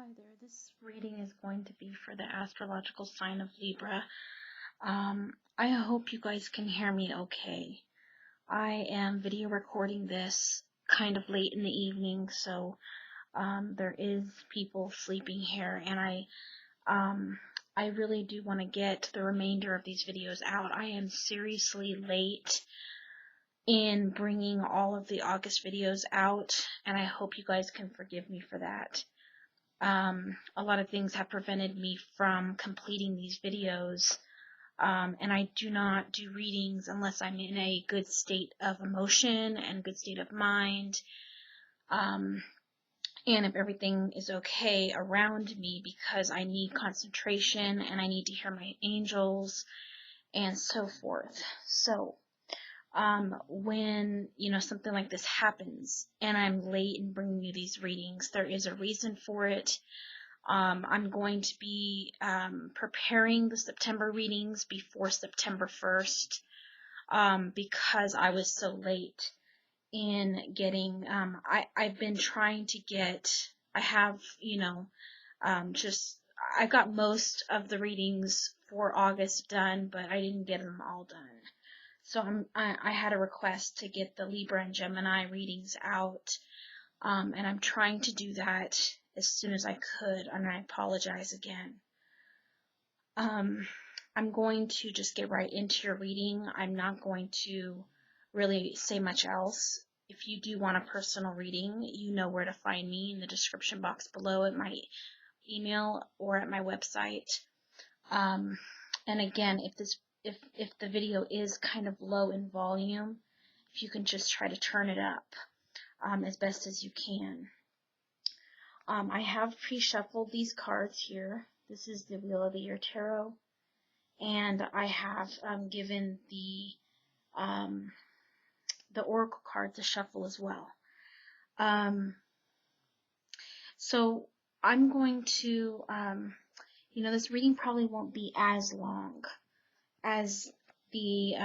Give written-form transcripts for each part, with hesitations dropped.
Hi there, this reading is going to be for the astrological sign of Libra. I hope you guys can hear me okay. I am video recording this kind of late in the evening, so there is people sleeping here, and I really do want to get the remainder of these videos out. I am seriously late in bringing all of the August videos out, and I hope you guys can forgive me for that. A lot of things have prevented me from completing these videos, and I do not do readings unless I'm in a good state of emotion and good state of mind, and if everything is okay around me, because I need concentration and I need to hear my angels and so forth. So when something like this happens and I'm late in bringing you these readings, there is a reason for it. I'm going to be preparing the September readings before September 1st because I was so late in getting, I've been trying to get, I got most of the readings for August done, but I didn't get them all done. So I had a request to get the Libra and Gemini readings out, and I'm trying to do that as soon as I could, and I apologize again. I'm going to just get right into your reading. I'm not going to really say much else. If you do want a personal reading, you know where to find me in the description box below, at my email or at my website. And again, if the video is kind of low in volume, if you can just try to turn it up as best as you can. I have pre-shuffled these cards here. This is the Wheel of the Year Tarot, and I have given the Oracle cards a shuffle as well. So I'm going to, this reading probably won't be as long as the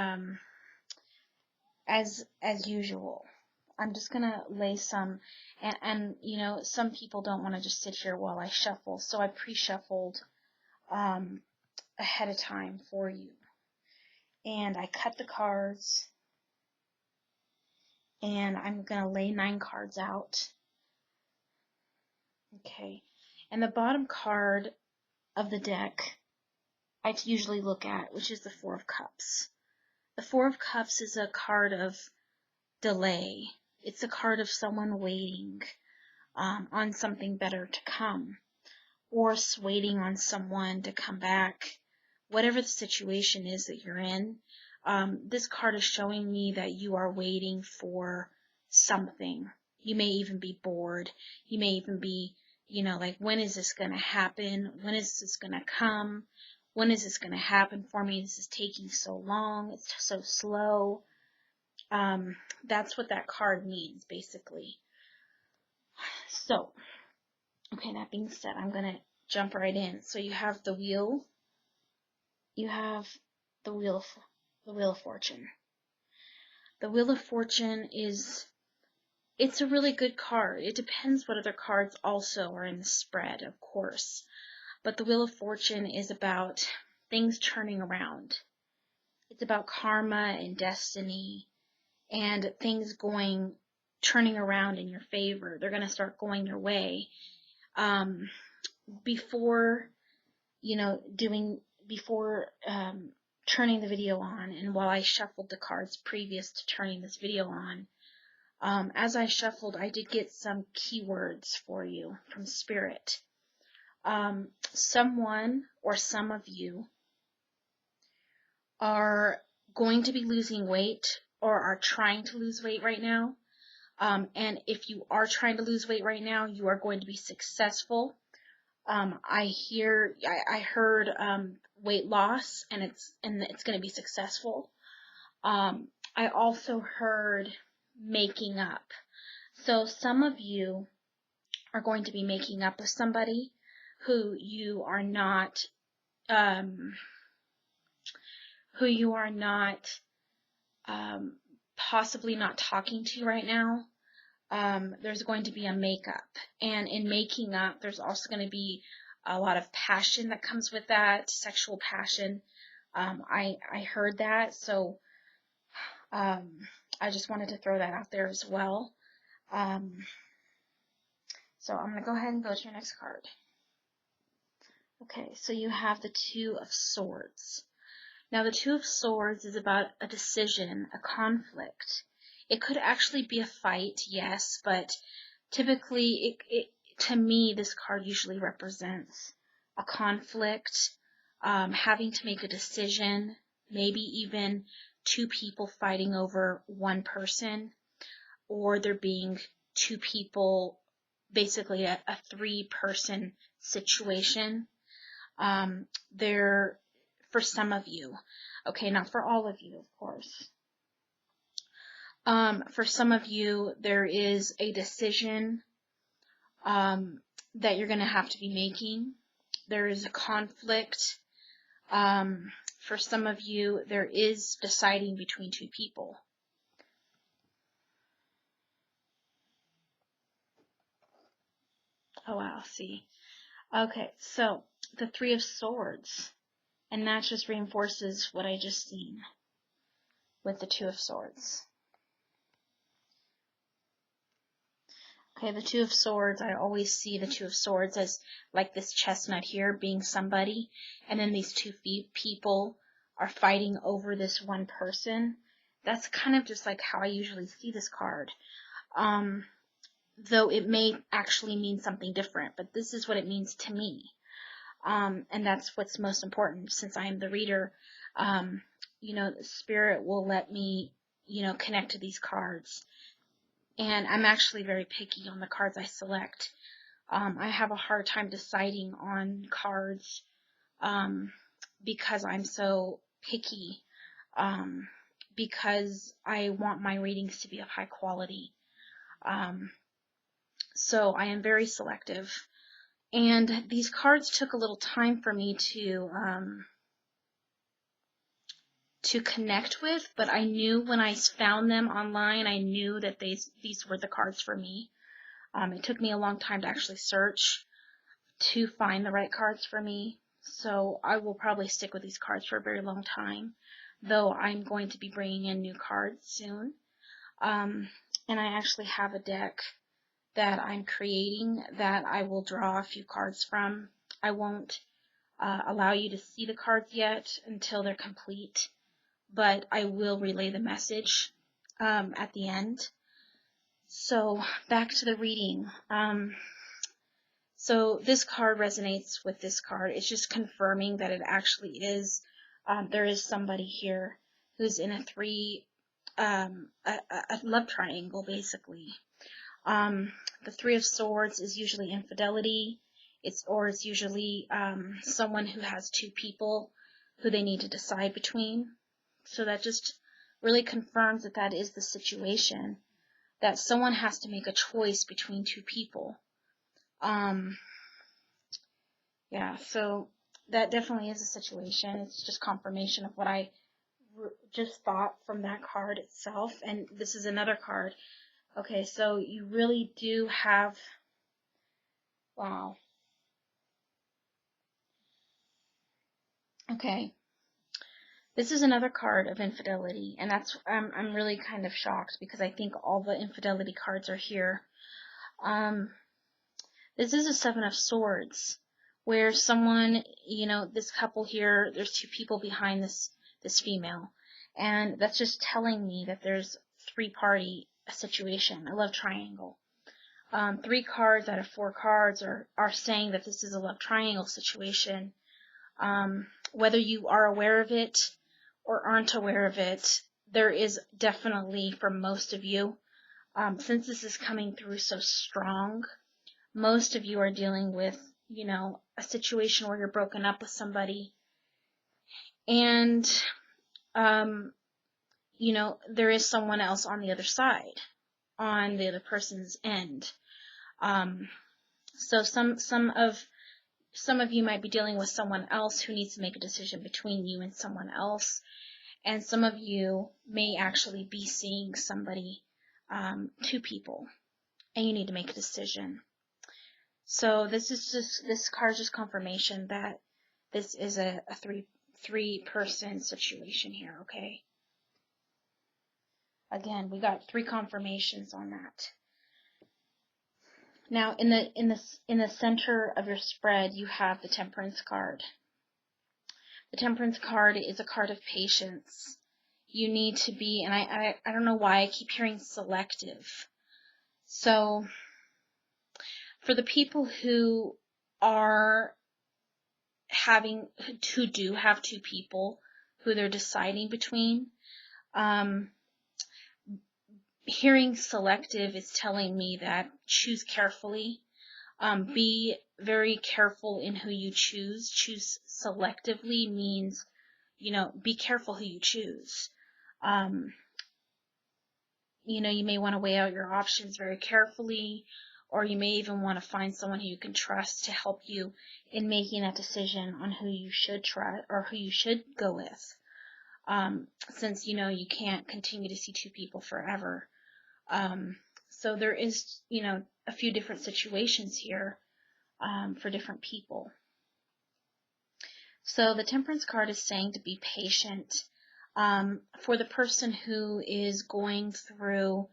as usual. I'm just gonna lay some, and some people don't want to just sit here while I shuffle, so I pre-shuffled ahead of time for you, and I cut the cards, and I'm gonna lay 9 cards out. Okay, and the bottom card of the deck I usually look at, which is the 4 of Cups. The 4 of Cups is a card of delay. It's a card of someone waiting on something better to come, or waiting on someone to come back. Whatever the situation is that you're in, this card is showing me that you are waiting for something. You may even be bored. You may even be, like, when is this going to happen? When is this going to come? When is this going to happen for me? This is taking so long. It's so slow. That's what that card means, basically. So, okay, that being said, I'm going to jump right in. So you have the wheel. You have the Wheel of Fortune. The Wheel of Fortune it's a really good card. It depends what other cards also are in the spread, of course. But the Wheel of Fortune is about things turning around. It's about karma and destiny and things turning around in your favor. They're going to start going your way. Before turning the video on, and while I shuffled the cards previous to turning this video on, as I shuffled, I did get some keywords for you from Spirit. Someone or some of you are going to be losing weight or are trying to lose weight right now. And if you are trying to lose weight right now, you are going to be successful. I heard weight loss, and it's going to be successful. I also heard making up. So some of you are going to be making up with somebody who you are not possibly not talking to right now. there's going to be a makeup. And in making up, there's also going to be a lot of passion that comes with that, sexual passion. I heard that, so I just wanted to throw that out there as well. So I'm going to go ahead and go to your next card. Okay, so you have the Two of Swords. Now, the Two of Swords is about a decision, a conflict. It could actually be a fight, yes, but typically, to me, this card usually represents a conflict, having to make a decision, maybe even two people fighting over one person, or there being two people, basically a three-person situation. There, for some of you, okay, not for all of you, of course. For some of you, there is a decision that you're going to have to be making. There is a conflict. For some of you, there is deciding between two people. Oh, wow, see. Okay, so the Three of Swords, and that just reinforces what I just seen with the Two of Swords. Okay, the Two of Swords, I always see the Two of Swords as like this chestnut here being somebody, and then these two people are fighting over this one person. That's kind of just like how I usually see this card. Though it may actually mean something different, but this is what it means to me. And that's what's most important, since I am the reader. You know, the Spirit will let me, you know, connect to these cards. And I'm actually very picky on the cards I select. I have a hard time deciding on cards because I'm so picky, because I want my readings to be of high quality. So I am very selective. And these cards took a little time for me to connect with, but I knew when I found them online, I knew that these were the cards for me. It took me a long time to actually search to find the right cards for me, so I will probably stick with these cards for a very long time, though I'm going to be bringing in new cards soon. And I actually have a deck that I'm creating that I will draw a few cards from. I won't allow you to see the cards yet until they're complete, but I will relay the message at the end. So back to the reading. So this card resonates with this card. It's just confirming that it actually is, there is somebody here who's in a love triangle, basically. The Three of Swords is usually infidelity. It's usually someone who has two people who they need to decide between. So that just really confirms that that is the situation, that someone has to make a choice between two people. Yeah, so that definitely is a situation. It's just confirmation of what I just thought from that card itself. And this is another card. Okay, so you really do have, wow. Okay, this is another card of infidelity, and that's, I'm really kind of shocked because I think all the infidelity cards are here. This is a Seven of Swords, where someone, you know, this couple here, there's two people behind this female, and that's just telling me that there's three-party situation, a love triangle. 3 cards out of 4 cards are saying that this is a love triangle situation. Whether you are aware of it or aren't aware of it, there is definitely, for most of you, since this is coming through so strong, most of you are dealing with, you know, a situation where you're broken up with somebody, and, you know, there is someone else on the other side, on the other person's end. So some of you might be dealing with someone else who needs to make a decision between you and someone else, and some of you may actually be seeing somebody, two people. and you need to make a decision. So this card is just confirmation that this is a three-person situation here, okay? Again, we got 3 confirmations on that. Now, in the center of your spread, you have the Temperance card. The Temperance card is a card of patience. You need to be, and I don't know why I keep hearing selective. So, for the people who do have 2 people who they're deciding between, hearing selective is telling me that choose carefully. Be very careful in who you choose. Choose selectively means, be careful who you choose. You may want to weigh out your options very carefully, or you may even want to find someone who you can trust to help you in making that decision on who you should trust or who you should go with. Since, you can't continue to see 2 people forever. So there is, a few different situations here for different people. So the Temperance card is saying to be patient. For the person who is going through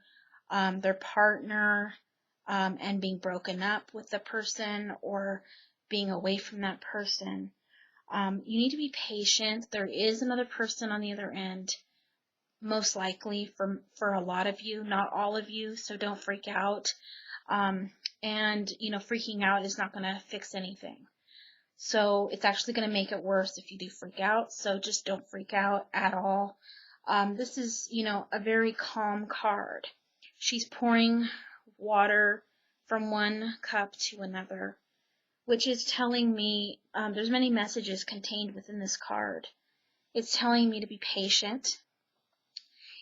their partner and being broken up with the person or being away from that person, you need to be patient. There is another person on the other end, most likely for a lot of you, not all of you, so don't freak out. And freaking out is not going to fix anything. So it's actually going to make it worse if you do freak out, so just don't freak out at all. This is, a very calm card. She's pouring water from one cup to another, which is telling me there's many messages contained within this card. It's telling me to be patient.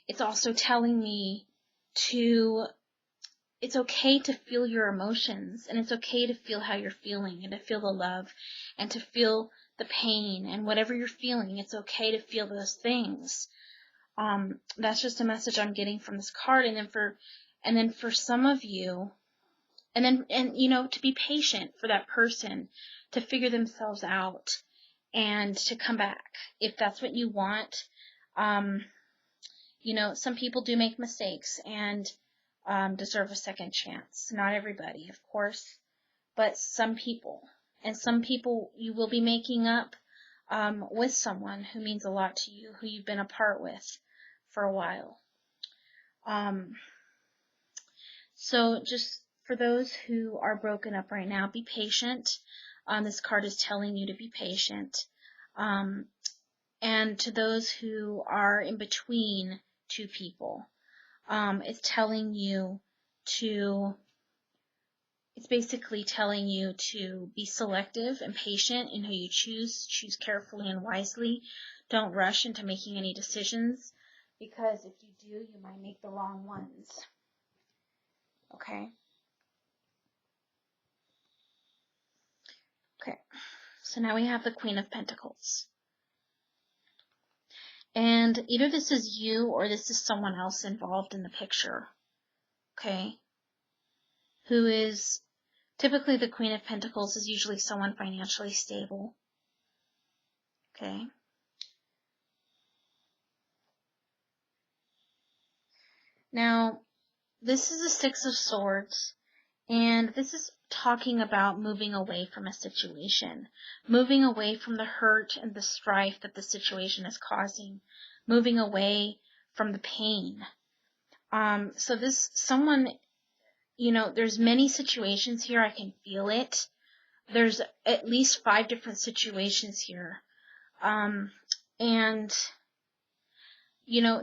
It's also telling me it's okay to feel your emotions, and it's okay to feel how you're feeling, and to feel the love, and to feel the pain, and whatever you're feeling, it's okay to feel those things. That's just a message I'm getting from this card. And then for some of you, to be patient for that person to figure themselves out and to come back if that's what you want. Some people do make mistakes and deserve a second chance. Not everybody, of course, but some people. And some people you will be making up with someone who means a lot to you, who you've been apart with for a while. So just for those who are broken up right now, be patient. This card is telling you to be patient. And to those who are in between 2 people, it's basically telling you to be selective and patient in who you choose. Choose carefully and wisely. Don't rush into making any decisions, because if you do, you might make the wrong ones. Okay? Okay. So now we have the Queen of Pentacles. And either this is you or this is someone else involved in the picture. Okay? Who is typically the Queen of Pentacles is usually someone financially stable. Okay? Now, this is the 6 of Swords, and this is talking about moving away from a situation, moving away from the hurt and the strife that the situation is causing, moving away from the pain. So this someone, there's many situations here. I can feel it. There's at least 5 different situations here. And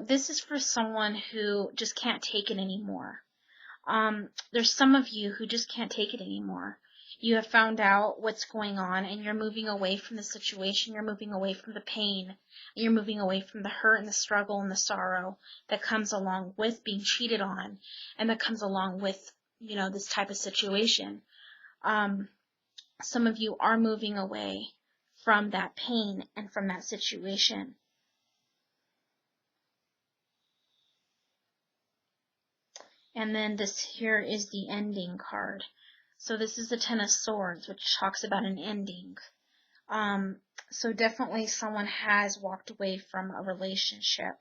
this is for someone who just can't take it anymore. There's some of you who just can't take it anymore. You have found out what's going on, and you're moving away from the situation. You're moving away from the pain. You're moving away from the hurt and the struggle and the sorrow that comes along with being cheated on, and that comes along with, this type of situation. Some of you are moving away from that pain and from that situation. And then this here is the ending card. So this is the Ten of Swords, which talks about an ending. So definitely someone has walked away from a relationship.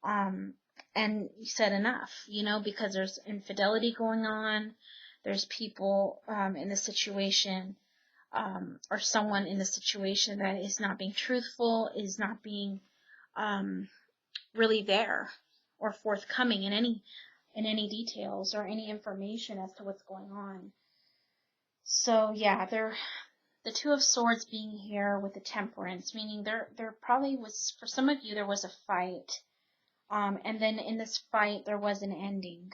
And said enough, you know, because there's infidelity going on. There's people in the situation, or someone in the situation that is not being truthful, is not being really there or forthcoming in any details or any information as to what's going on. So yeah, the Two of Swords being here with the Temperance, meaning there probably was, for some of you, there was a fight. And then in this fight, there was an ending.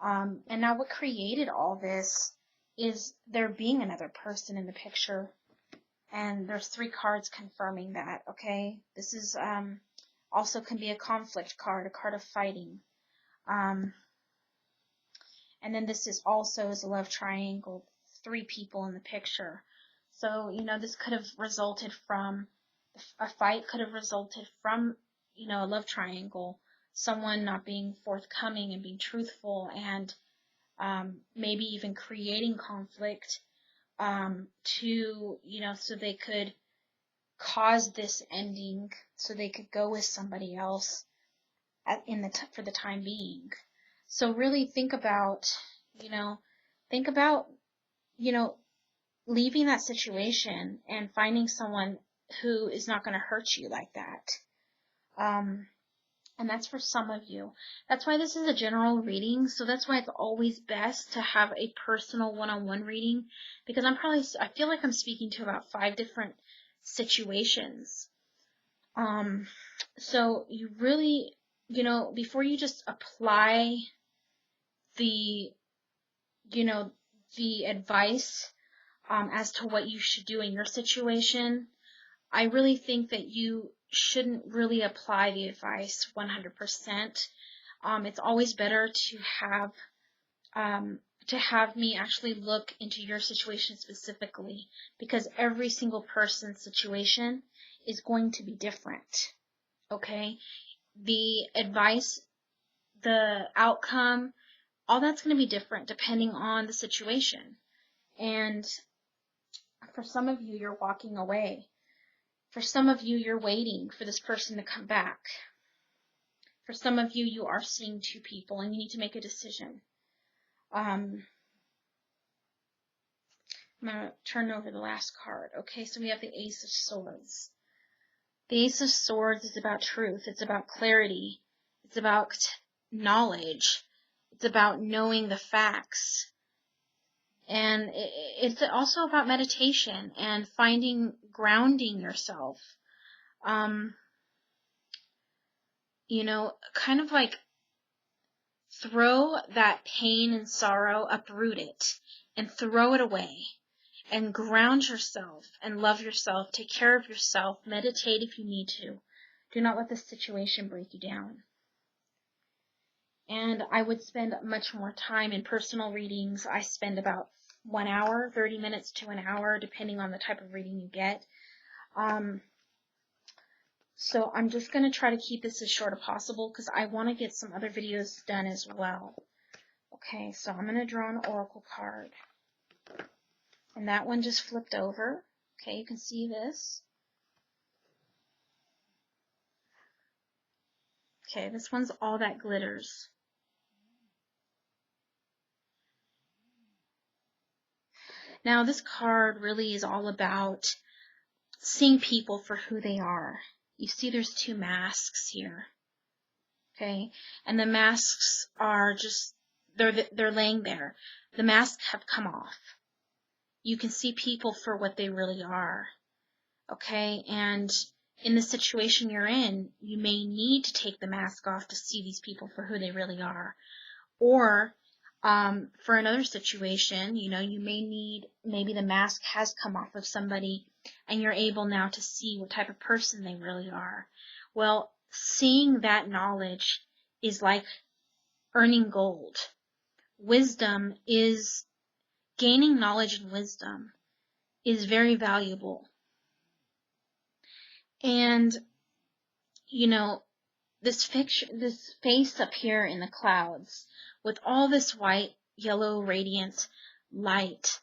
And now what created all this is there being another person in the picture. And there's 3 cards confirming that, okay? This is also can be a conflict card, a card of fighting. And then this is also is a love triangle, 3 people in the picture. So, you know, this could have resulted from, a fight could have resulted from, you know, a love triangle, someone not being forthcoming and being truthful, and maybe even creating conflict to, you know, so they could cause this ending, so they could go with somebody else for the time being. So really think about, you know, leaving that situation and finding someone who is not going to hurt you like that. And that's for some of you. That's why this is a general reading. So that's why it's always best to have a personal one-on-one reading, because I feel like I'm speaking to about 5 different situations. So you really, you know, before you just apply the advice as to what you should do in your situation, I really think that you shouldn't really apply the advice 100%. It's always better to have me actually look into your situation specifically, because every single person's situation is going to be different. Okay? The advice, the outcome, all that's going to be different depending on the situation. And for some of you, you're walking away. For some of you, you're waiting for this person to come back. For some of you, you are seeing 2 people and you need to make a decision. I'm going to turn over the last card. Okay, so we have the Ace of Swords. The Ace of Swords is about truth. It's about clarity. It's about knowledge. It's about knowing the facts. And it's also about meditation and grounding yourself. You know, kind of like throw that pain and sorrow, uproot it, and throw it away. And ground yourself and love yourself. Take care of yourself. Meditate if you need to. Do not let this situation break you down. And I would spend much more time in personal readings. I spend about 1 hour, 30 minutes to an hour, depending on the type of reading you get. So I'm just going to try to keep this as short as possible because I want to get some other videos done as well. Okay, so I'm going to draw an oracle card. And that one just flipped over. Okay, you can see this. Okay, this one's All That Glitters. Now, this card really is all about seeing people for who they are. You see there's 2 masks here. Okay, and the masks are just, they're laying there. The masks have come off. You can see people for what they really are. Okay, and in the situation you're in, you may need to take the mask off to see these people for who they really are. Or for another situation, you know, you may need, maybe the mask has come off of somebody and you're able now to see what type of person they really are. Well, seeing that knowledge is like earning gold. Wisdom is, gaining knowledge and wisdom is very valuable. And, you know, this face up here in the clouds with all this white, yellow, radiant light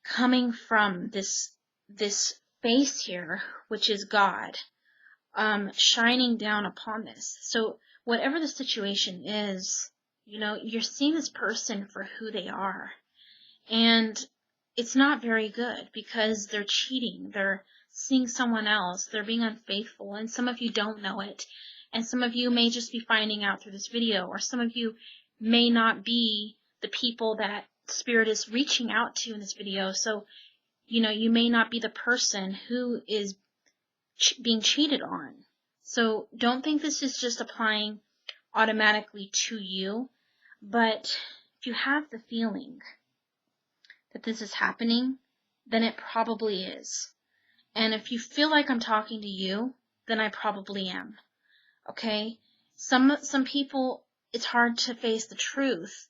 coming from this face here, which is God, shining down upon this. So whatever the situation is, you know, you're seeing this person for who they are. And it's not very good because they're cheating. They're seeing someone else. They're being unfaithful. And some of you don't know it. And some of you may just be finding out through this video. Or some of you may not be the people that Spirit is reaching out to in this video. So, you know, you may not be the person who is being cheated on. So don't think this is just applying automatically to you. But if you have the feeling that this is happening, then it probably is. And if you feel like I'm talking to you, then I probably am. Okay? Some people, it's hard to face the truth,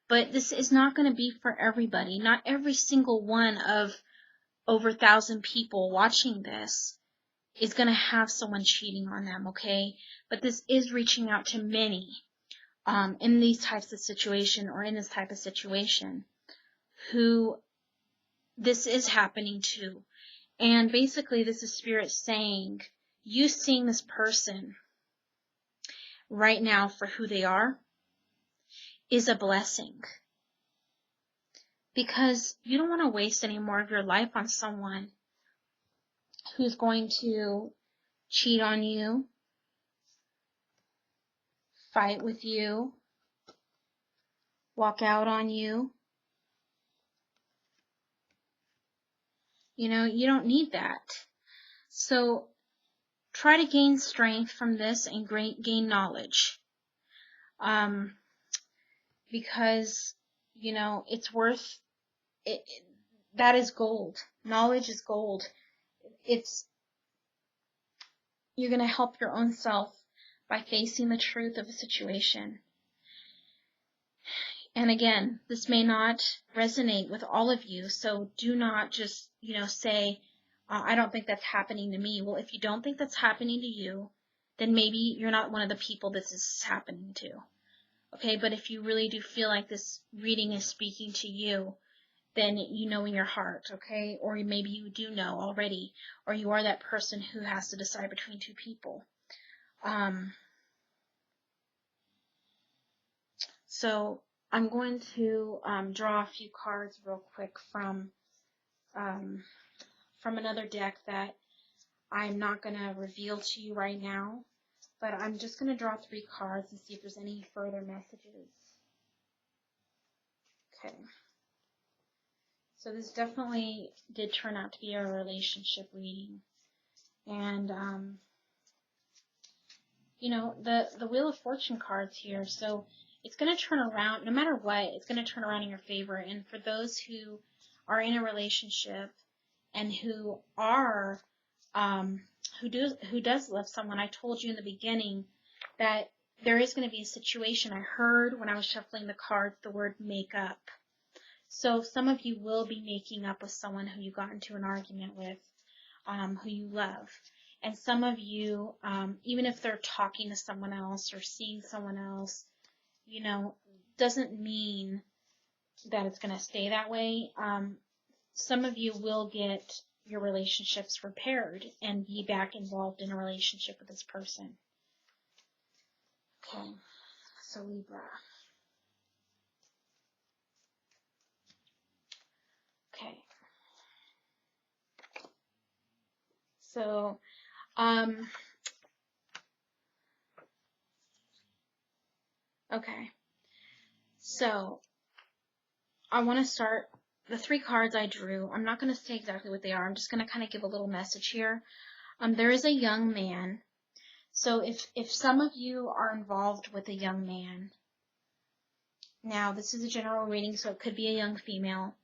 but this is not going to be for everybody. Not every single one of over 1,000 people watching this is going to have someone cheating on them, okay? But this is reaching out to many in these types of situation or in this type of situation who this is happening to. And basically this is Spirit saying, you seeing this person right now for who they are is a blessing. Because you don't want to waste any more of your life on someone who's going to cheat on you, fight with you, walk out on you. You know, you don't need that. So try to gain strength from this and gain knowledge. Because, you know, it's worth it. That is gold. Knowledge is gold. You're going to help your own self by facing the truth of a situation. And again, this may not resonate with all of you, so do not just, you know, say, I don't think that's happening to me. Well, if you don't think that's happening to you, then maybe you're not one of the people this is happening to. Okay, but if you really do feel like this reading is speaking to you, then you know in your heart, okay? Or maybe you do know already, or you are that person who has to decide between two people. So I'm going to draw a few cards real quick from another deck that I'm not going to reveal to you right now, but I'm just going to draw 3 cards and see if there's any further messages. Okay. So this definitely did turn out to be a relationship reading. And, you know, the Wheel of Fortune cards here, so it's going to turn around, no matter what, it's going to turn around in your favor. And for those who are in a relationship and who are, who does love someone, I told you in the beginning that there is going to be a situation. I heard when I was shuffling the cards the word make up. So some of you will be making up with someone who you got into an argument with, who you love. And some of you, even if they're talking to someone else or seeing someone else, you know, doesn't mean that it's going to stay that way. Some of you will get your relationships repaired and be back involved in a relationship with this person. Okay, so Libra. Okay. So, okay. So, I want to start the 3 cards I drew. I'm not going to say exactly what they are. I'm just going to kind of give a little message here. There is a young man. So if some of you are involved with a young man, now this is a general reading, so it could be a young female.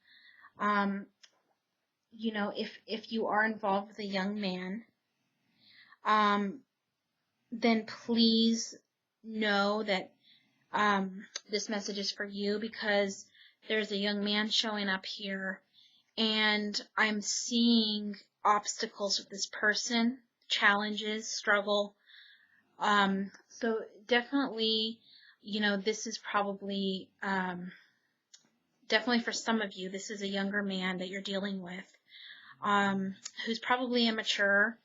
You know, if you are involved with a young man, then please know that this message is for you, because there's a young man showing up here, and I'm seeing obstacles with this person, challenges, struggle, So definitely, you know, this is probably, definitely for some of you, this is a younger man that you're dealing with, who's probably immature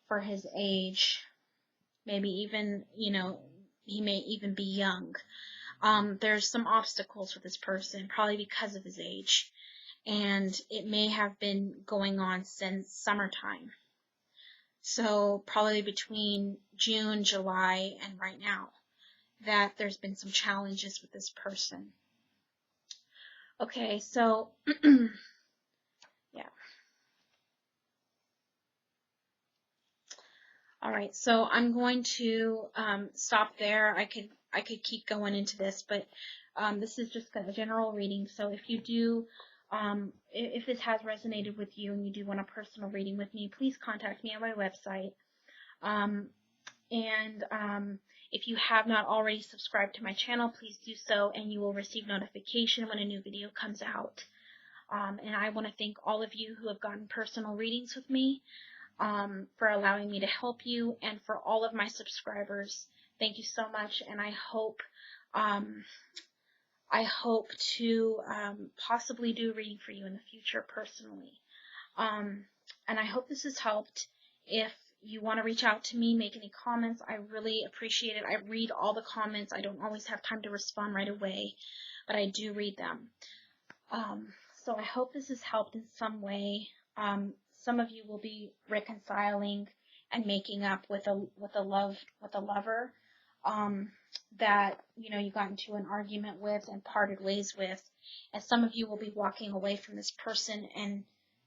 for his age, maybe even, you know, he may even be young. There's some obstacles with this person, probably because of his age, and it may have been going on since summertime. So probably between June, July, and right now, that there's been some challenges with this person. Okay, so yeah. All right, so I'm going to stop there. I could keep going into this, but this is just a general reading. So if you do, if this has resonated with you and you do want a personal reading with me, please contact me on my website. If you have not already subscribed to my channel, please do so, and you will receive notification when a new video comes out. And I want to thank all of you who have gotten personal readings with me, for allowing me to help you, and for all of my subscribers. Thank you so much, and I hope to possibly do a reading for you in the future personally. And I hope this has helped. If you want to reach out to me, make any comments, I really appreciate it. I read all the comments. I don't always have time to respond right away, but I do read them. So I hope this has helped in some way. Some of you will be reconciling and making up with a lover that, you know, you got into an argument with and parted ways with, and some of you will be walking away from this person and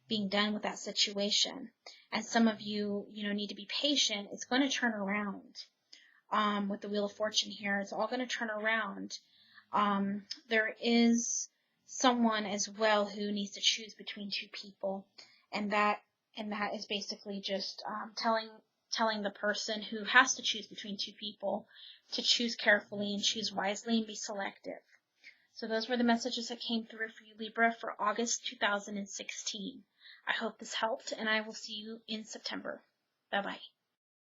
being done with that situation. And some of you, you know, need to be patient. It's going to turn around. With the Wheel of Fortune here, it's all going to turn around. There is someone as well who needs to choose between two people, and that is basically just telling the person who has to choose between two people to choose carefully and choose wisely and be selective. So those were the messages that came through for you, Libra, for August 2016. I hope this helped, and I will see you in September. Bye-bye.